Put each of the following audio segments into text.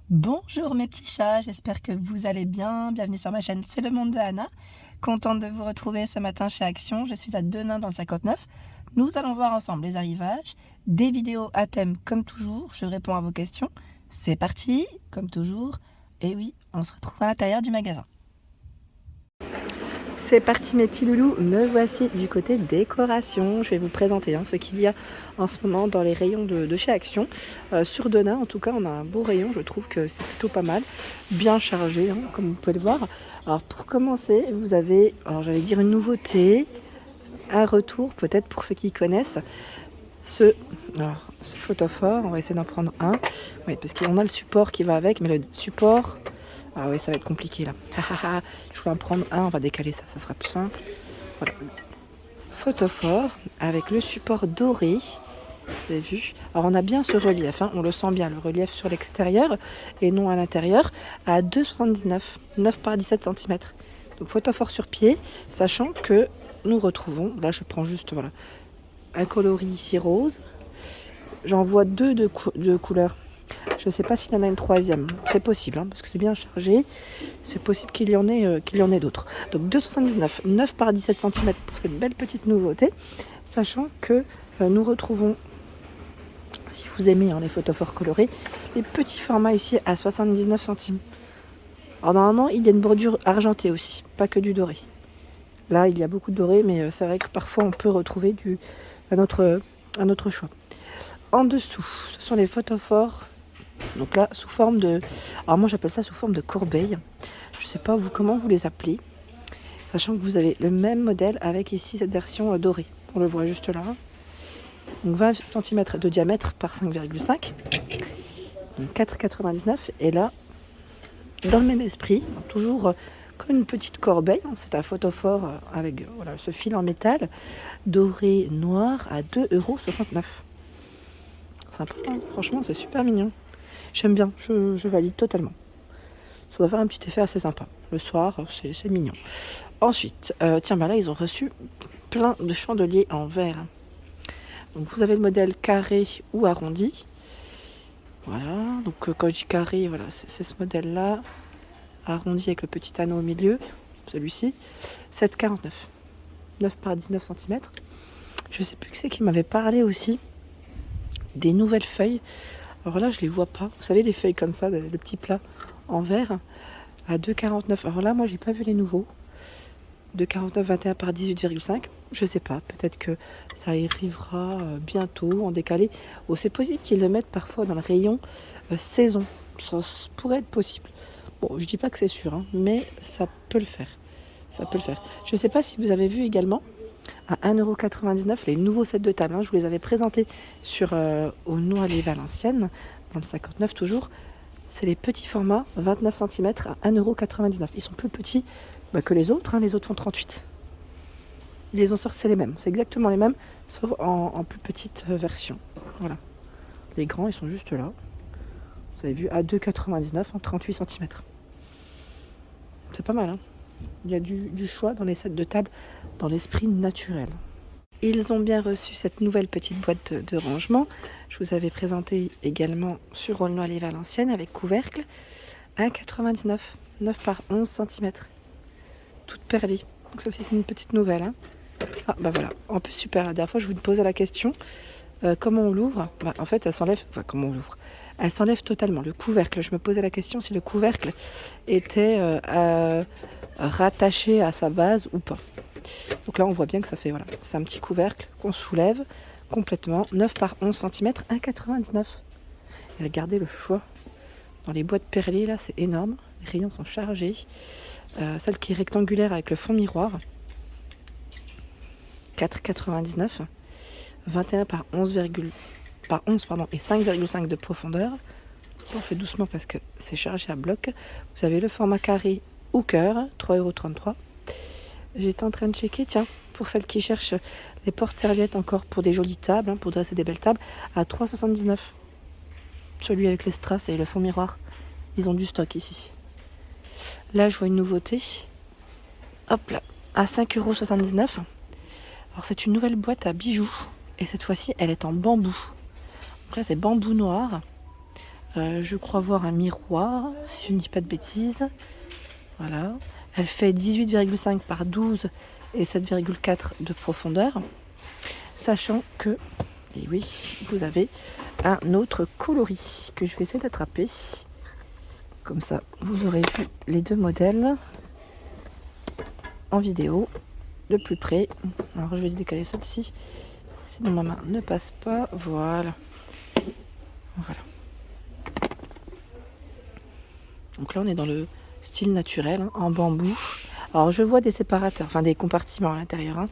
Bonjour mes petits chats, j'espère que vous allez bien. Bienvenue sur ma chaîne C'est le monde de Anna. Contente de vous retrouver ce matin chez Action. Je suis à Denain dans le 59. Nous allons voir ensemble les arrivages, des vidéos à thème comme toujours. Je réponds à vos questions. C'est parti, comme toujours. Et oui, on se retrouve à l'intérieur du magasin. C'est parti mes petits loulous, me voici du côté décoration. Je vais vous présenter ce qu'il y a en ce moment dans les rayons de chez Action. Sur Denain en tout cas on a un beau rayon, je trouve que c'est plutôt pas mal, bien chargé comme vous pouvez le voir. Alors pour commencer vous avez, j'allais dire une nouveauté, un retour peut-être pour ceux qui connaissent. Ce photophore, on va essayer d'en prendre un. Oui, parce qu'on a le support qui va avec, mais le support... Ah oui, ça va être compliqué là. Je voulais en prendre un, on va décaler ça, ça sera plus simple. Voilà. Photophore avec le support doré. Vous avez vu? Alors on a bien ce relief, on le sent bien, le relief sur l'extérieur et non à l'intérieur, à 2,79, 9 par 17 cm. Donc photophore sur pied, sachant que nous retrouvons, là je prends juste un coloris ici rose. J'en vois deux de couleurs. Je ne sais pas s'il y en a une troisième. C'est possible, parce que c'est bien chargé. C'est possible qu'il y en ait d'autres. Donc 2,79, 9 par 17 cm pour cette belle petite nouveauté. Sachant que nous retrouvons, si vous aimez les photophores colorés, les petits formats ici à 79 centimes. Alors normalement, il y a une bordure argentée aussi, pas que du doré. Là, il y a beaucoup de doré, mais c'est vrai que parfois on peut retrouver un autre choix. En dessous, ce sont les photophores. Donc là, sous forme de... Alors moi, j'appelle ça sous forme de corbeille. Je ne sais pas comment vous les appelez. Sachant que vous avez le même modèle avec ici cette version dorée. On le voit juste là. Donc 20 cm de diamètre par 5,5. Donc 4,99. Et là, dans le même esprit, toujours comme une petite corbeille. C'est un photophore avec ce fil en métal doré noir à 2,69 €. Sympa, franchement, c'est super mignon. J'aime bien, je valide totalement. Ça va faire un petit effet assez sympa. Le soir, c'est mignon. Ensuite, là, ils ont reçu plein de chandeliers en verre. Donc, vous avez le modèle carré ou arrondi. Voilà, donc quand je dis carré, c'est ce modèle-là. Arrondi avec le petit anneau au milieu, celui-ci. 7,49. 9 par 19 cm. Je sais plus qui c'est qui m'avait parlé aussi des nouvelles feuilles. Alors là, je les vois pas. Vous savez, les feuilles comme ça, le petit plat en verre, à 2,49. Alors là, moi, j'ai pas vu les nouveaux. 2,49, 21 par 18,5. Je sais pas. Peut-être que ça arrivera bientôt en décalé. Oh, c'est possible qu'ils le mettent parfois dans le rayon saison. Ça pourrait être possible. Bon, je dis pas que c'est sûr, mais ça peut le faire. Ça peut le faire. Je sais pas si vous avez vu également à 1,99 € les nouveaux sets de table. Je vous les avais présentés sur au Noailles Valenciennes, dans le 59 toujours. C'est les petits formats, 29 cm à 1,99 €. Ils sont plus petits que les autres. Les autres font 38. Ils les ont sortis, c'est les mêmes. C'est exactement les mêmes, sauf en plus petite version. Voilà. Les grands, ils sont juste là. Vous avez vu, à 2,99 € en 38 cm. C'est pas mal, Il y a du choix dans les sets de table, dans l'esprit naturel. Ils ont bien reçu cette nouvelle petite boîte de rangement. Je vous avais présenté également sur Aulnoy les Valenciennes avec couvercle. 1,99 €, 9 par 11 cm. Toute perlée. Donc ça aussi c'est une petite nouvelle. Ah bah voilà, en plus super. La dernière fois je vous posais la question, comment on l'ouvre. En fait elle s'enlève, comment on l'ouvre. Elle s'enlève totalement. Le couvercle, je me posais la question si le couvercle était rattaché à sa base ou pas. Donc là on voit bien que ça fait, c'est un petit couvercle qu'on soulève complètement. 9 par 11 cm, 1,99 €. Et regardez le choix. Dans les boîtes perlées là, c'est énorme. Les rayons sont chargés. Celle qui est rectangulaire avec le fond miroir. 4,99 €. 21 par 11 et 5,5 de profondeur. On fait doucement parce que c'est chargé à bloc. Vous avez le format carré ou cœur, 3,33 €. J'étais en train de checker, pour celles qui cherchent les porte-serviettes encore pour des jolies tables, pour dresser des belles tables, à 3,79 €. Celui avec les strass et le fond miroir. Ils ont du stock ici. Là, je vois une nouveauté. Hop là, à 5,79 €. Alors, c'est une nouvelle boîte à bijoux. Et cette fois-ci, elle est en bambou. Donc là, c'est bambou noir Je crois voir un miroir, si je ne dis pas de bêtises. Voilà. Elle fait 18,5 par 12 et 7,4 de profondeur. Sachant que, et oui, vous avez un autre coloris que je vais essayer d'attraper. Comme ça, vous aurez vu les deux modèles en vidéo de plus près. Alors je vais décaler celle-ci, sinon ma main ne passe pas. Voilà. Voilà. Donc là on est dans le style naturel, hein, en bambou. Alors je vois des séparateurs, enfin des compartiments à l'intérieur. Hein.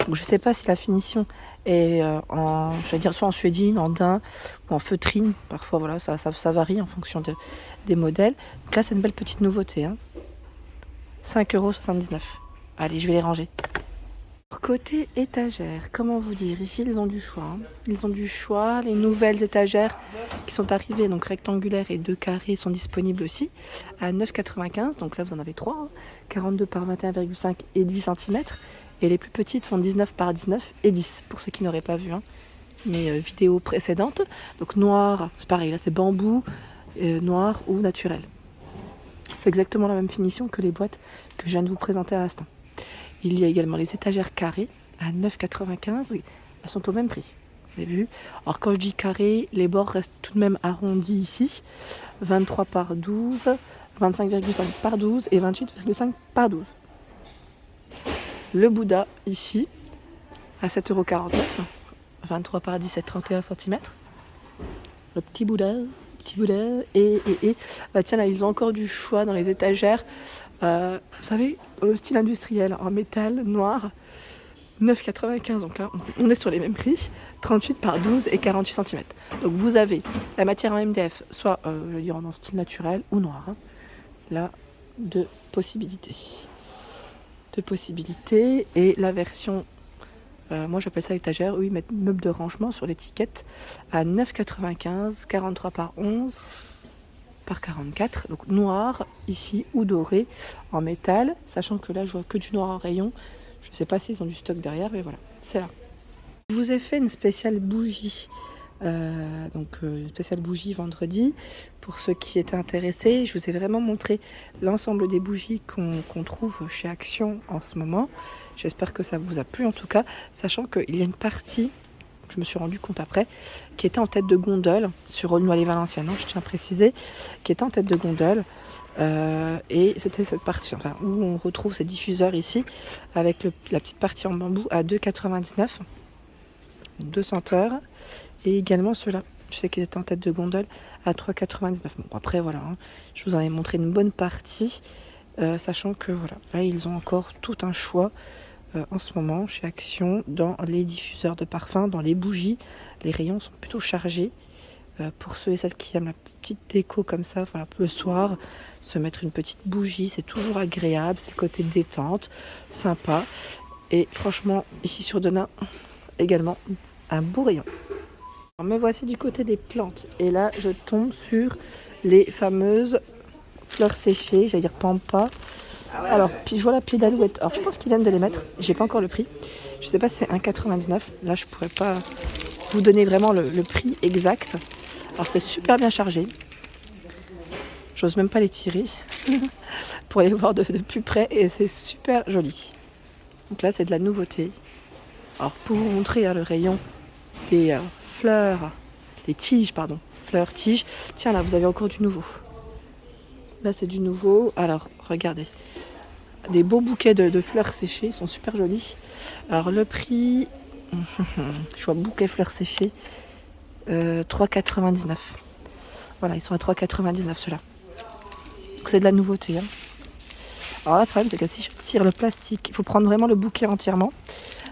Donc je ne sais pas si la finition est je vais dire soit en suédine, en daim ou en feutrine. Parfois voilà, ça varie en fonction des modèles. Donc là c'est une belle petite nouveauté. Hein. 5,79 €. Allez, je vais les ranger. Côté étagère, comment vous dire, ici ils ont du choix. Hein. Ils ont du choix. Les nouvelles étagères qui sont arrivées, donc rectangulaires et 2 carrés, sont disponibles aussi à 9,95 €. Donc là vous en avez 3, hein. 42 par 21,5 et 10 cm. Et les plus petites font 19 par 19 et 10, pour ceux qui n'auraient pas vu mes vidéos précédentes. Donc noir, c'est pareil, là c'est bambou, noir ou naturel. C'est exactement la même finition que les boîtes que je viens de vous présenter à l'instant. Il y a également les étagères carrées à 9,95 €. Oui, elles sont au même prix. Vous avez vu? Alors quand je dis carré, les bords restent tout de même arrondis ici. 23 par 12, 25,5 par 12 et 28,5 par 12. Le Bouddha ici à 7,49 €. 23 par 17, 31 cm. Le petit Bouddha. Et bah tiens là ils ont encore du choix dans les étagères, vous savez, au style industriel en métal noir, 9,95 €. Donc là on est sur les mêmes prix, 38 par 12 et 48 cm. Donc vous avez la matière en MDF, soit je veux dire en style naturel ou noir. Hein. Là deux possibilités et la version moi j'appelle ça étagère, eux ils mettent meuble de rangement sur l'étiquette à 9,95 €, 43 par 11 par 44, donc noir ici ou doré en métal, sachant que là je vois que du noir en rayon, je ne sais pas s'ils ont du stock derrière, mais voilà, c'est là. Je vous ai fait une spéciale bougie, une spéciale bougie vendredi, pour ceux qui étaient intéressés. Je vous ai vraiment montré l'ensemble des bougies qu'on trouve chez Action en ce moment. J'espère que ça vous a plu en tout cas, sachant qu'il y a une partie, je me suis rendu compte après, qui était en tête de gondole, sur Aulnoy-les-Valenciennes, je tiens à préciser, qui était en tête de gondole. Et c'était cette partie où on retrouve ces diffuseurs ici, avec la petite partie en bambou à 2,99 €. 200 heures, et également ceux-là, je sais qu'ils étaient en tête de gondole à 3,99 €. Bon après voilà, hein, je vous en ai montré une bonne partie, sachant que voilà, là ils ont encore tout un choix en ce moment chez Action dans les diffuseurs de parfum, dans les bougies. Les rayons sont plutôt chargés pour ceux et celles qui aiment la petite déco comme ça, voilà, le soir se mettre une petite bougie, c'est toujours agréable, c'est le côté détente, sympa. Et franchement ici sur Denain également un beau rayon. Alors, me voici du côté des plantes et là je tombe sur les fameuses fleurs séchées, j'allais dire pampas. Alors puis je vois la pied d'alouette, alors je pense qu'ils viennent de les mettre, j'ai pas encore le prix, je sais pas si c'est 1,99 €, là je pourrais pas vous donner vraiment le prix exact. Alors c'est super bien chargé, j'ose même pas les tirer pour les voir de plus près et c'est super joli. Donc là c'est de la nouveauté. Alors pour vous montrer le rayon des fleurs, des tiges, pardon, fleurs, tiges. Tiens là, vous avez encore du nouveau. Là c'est du nouveau. Alors regardez, des beaux bouquets de fleurs séchées, ils sont super jolis. Alors le prix, je vois bouquet fleurs séchées, 3,99 €. Voilà, ils sont à 3,99 € ceux-là. Donc c'est de la nouveauté. Hein. Alors le problème c'est que si je tire le plastique, il faut prendre vraiment le bouquet entièrement.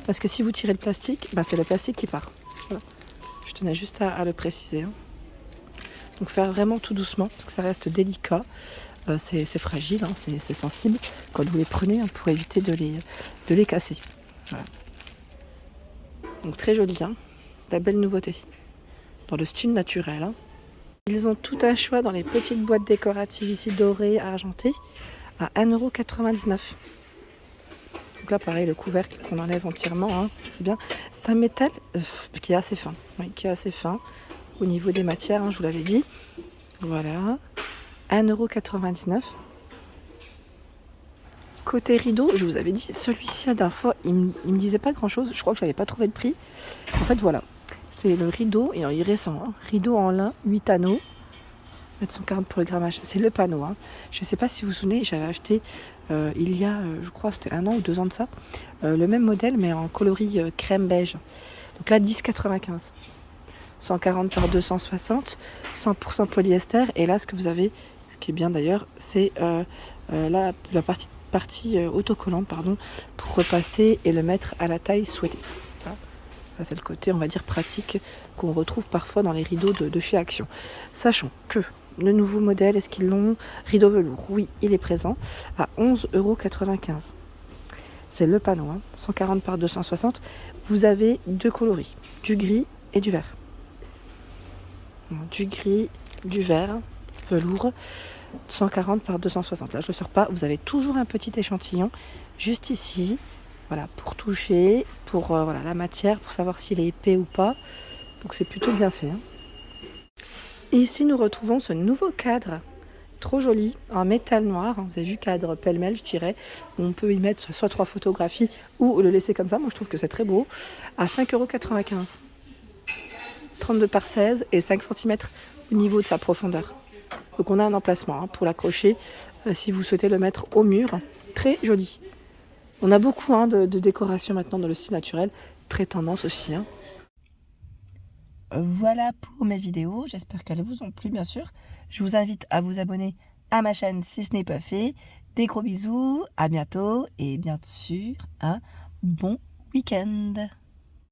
Parce que si vous tirez le plastique, c'est le plastique qui part. Voilà. Je tenais juste à le préciser. Hein. Donc faire vraiment tout doucement, parce que ça reste délicat. C'est fragile, hein, c'est sensible quand vous les prenez, hein, pour éviter de les casser. Voilà. Donc très joli, hein, la belle nouveauté. Dans le style naturel. Hein. Ils ont tout un choix dans les petites boîtes décoratives ici, dorées, argentées, à 1,99 €. Donc là pareil, le couvercle qu'on enlève entièrement, hein, c'est bien. C'est un métal qui est assez fin, oui, qui est assez fin au niveau des matières, hein, je vous l'avais dit. Voilà, 1,99 €. Côté rideau, je vous avais dit, celui-ci la dernière fois, il me disait pas grand chose. Je crois que je n'avais pas trouvé le prix. En fait, voilà, c'est le rideau, et il est récent, hein. Rideau en lin, 8 anneaux, 140 pour le grammage. C'est le panneau, hein. Je ne sais pas si vous vous souvenez, j'avais acheté il y a, je crois, c'était 1 an ou 2 ans de ça, le même modèle, mais en coloris crème beige. Donc là, 10,95 €. 140 par 260, 100% polyester. Et là, ce que vous avez, ce qui est bien d'ailleurs, c'est la partie autocollante, pardon, pour repasser et le mettre à la taille souhaitée. Voilà. Ça, c'est le côté, on va dire, pratique qu'on retrouve parfois dans les rideaux de chez Action. Sachant que le nouveau modèle, est-ce qu'ils l'ont? Rideau velours, oui, il est présent à 11,95 €. C'est le panneau, hein, 140 par 260. Vous avez deux coloris, du gris et du vert. Du gris, du vert, velours, 140 par 260. Là, je ne le sors pas. Vous avez toujours un petit échantillon juste ici. Voilà, pour toucher, pour voilà, la matière, pour savoir s'il est épais ou pas. Donc c'est plutôt bien fait, hein. Et ici, nous retrouvons ce nouveau cadre, trop joli, en métal noir. Vous avez vu, cadre pêle-mêle, je dirais. On peut y mettre soit 3 photographies ou le laisser comme ça. Moi, je trouve que c'est très beau. À 5,95 €. 32 par 16 et 5 cm au niveau de sa profondeur. Donc on a un emplacement, hein, pour l'accrocher si vous souhaitez le mettre au mur. Très joli. On a beaucoup, hein, de décoration maintenant dans le style naturel. Très tendance aussi, hein. Voilà pour mes vidéos. J'espère qu'elles vous ont plu, bien sûr. Je vous invite à vous abonner à ma chaîne si ce n'est pas fait. Des gros bisous, à bientôt et bien sûr un bon week-end.